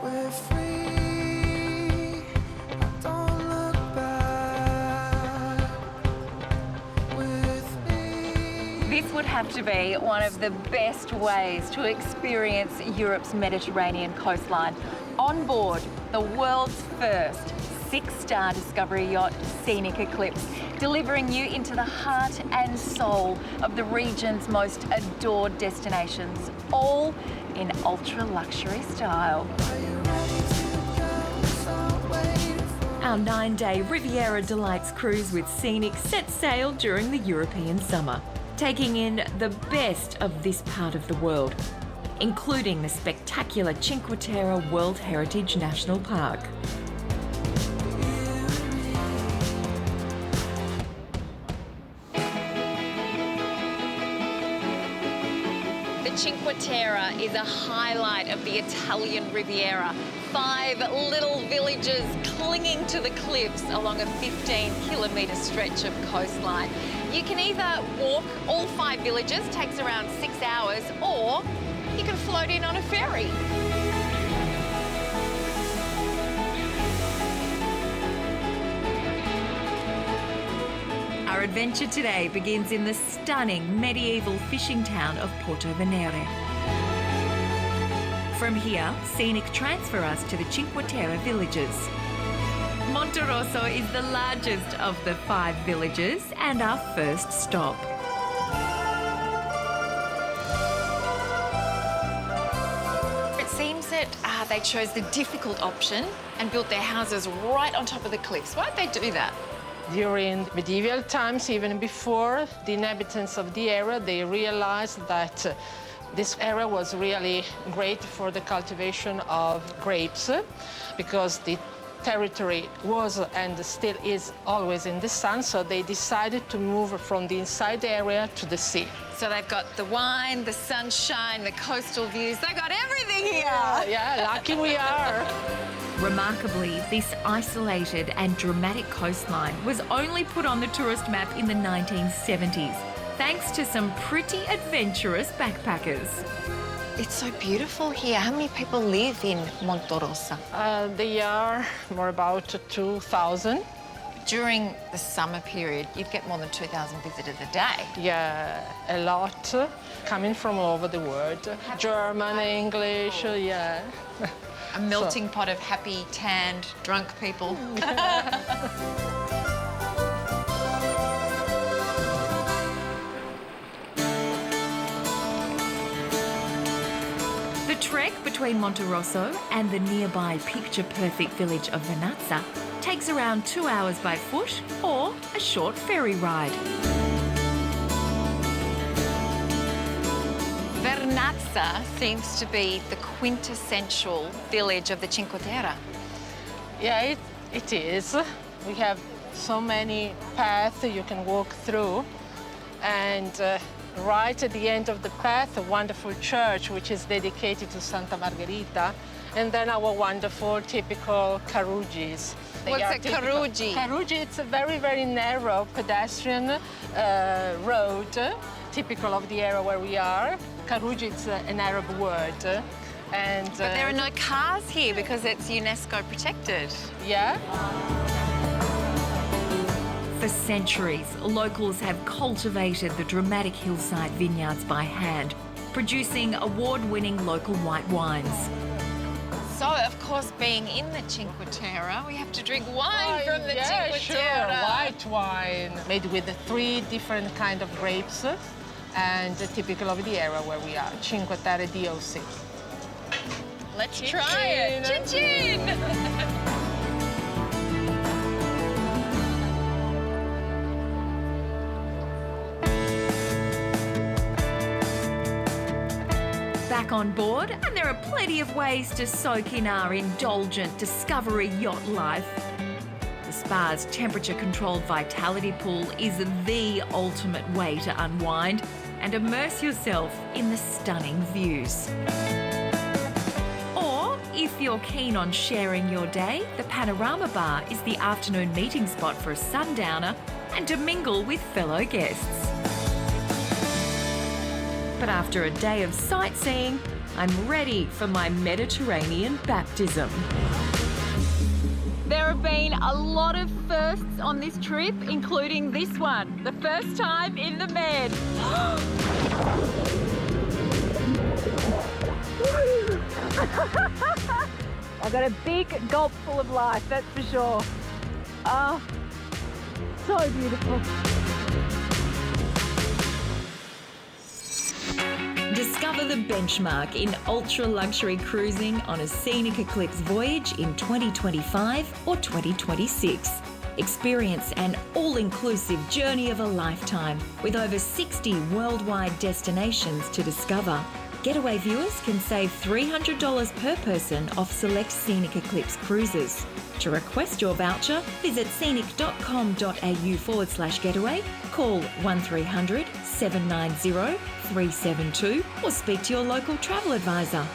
We're free. Don't look back with me. This would have to be one of the best ways to experience Europe's Mediterranean coastline. On board the world's first 6-star Discovery Yacht, Scenic Eclipse, delivering you into the heart and soul of the region's most adored destinations, all in ultra-luxury style. Our 9-day Riviera Delights cruise with Scenic set sail during the European summer, taking in the best of this part of the world, including the spectacular Cinque Terre World Heritage National Park. The Cinque Terre is a highlight of the Italian Riviera. 5 little villages clinging to the cliffs along a 15-kilometre stretch of coastline. You can either walk all 5 villages, takes around 6 hours, or you can float in on a ferry. Our adventure today begins in the stunning medieval fishing town of Porto Venere. From here, Scenic transfer us to the Cinque Terre villages. Monterosso is the largest of the 5 villages and our first stop. It seems that they chose the difficult option and built their houses right on top of the cliffs. Why'd they do that? During medieval times, even before, the inhabitants of the area, they realized that this area was really great for the cultivation of grapes because the territory was and still is always in the sun, so they decided to move from the inside area to the sea. So they've got the wine, the sunshine, the coastal views. They've got everything here. Yeah, lucky we are. Remarkably, this isolated and dramatic coastline was only put on the tourist map in the 1970s, thanks to some pretty adventurous backpackers. It's so beautiful here. How many people live in Monterosso? They are more about 2,000. During the summer period, you'd get more than 2,000 visitors a day. Yeah, a lot coming from all over the world. German, English, yeah. A melting pot of happy, tanned, drunk people. The trek between Monterosso and the nearby picture-perfect village of Vernazza takes around 2 hours by foot or a short ferry ride. Vernazza seems to be the quintessential village of the Cinque Terre. Yeah, it is. We have so many paths you can walk through, and right at the end of the path, a wonderful church which is dedicated to Santa Margherita, and then our wonderful typical caruggies. What's a caruggi? Caruggi, it's a very, very narrow pedestrian road, typical of the area where we are. Caruggi, it's an Arab word. But there are no cars here because it's UNESCO protected. Yeah. For centuries, locals have cultivated the dramatic hillside vineyards by hand, producing award-winning local white wines. So, of course, being in the Cinque Terre, we have to drink wine from the Cinque Terre. White wine made with 3 different kind of grapes and typical of the area where we are, Cinque Terre DOC. Let's try it. Chin-chin! Back on board, and there are plenty of ways to soak in our indulgent Discovery Yacht life. The spa's temperature-controlled vitality pool is the ultimate way to unwind and immerse yourself in the stunning views. Or, if you're keen on sharing your day, the Panorama Bar is the afternoon meeting spot for a sundowner and to mingle with fellow guests. But after a day of sightseeing, I'm ready for my Mediterranean baptism. There have been a lot of firsts on this trip, including this one, the first time in the Med. I got a big gulp full of life, that's for sure. Oh, so beautiful. Discover the benchmark in ultra-luxury cruising on a Scenic Eclipse voyage in 2025 or 2026. Experience an all-inclusive journey of a lifetime with over 60 worldwide destinations to discover. Getaway viewers can save $300 per person off select Scenic Eclipse cruises. To request your voucher, visit scenic.com.au/getaway, call 1300 790 372 or speak to your local travel advisor.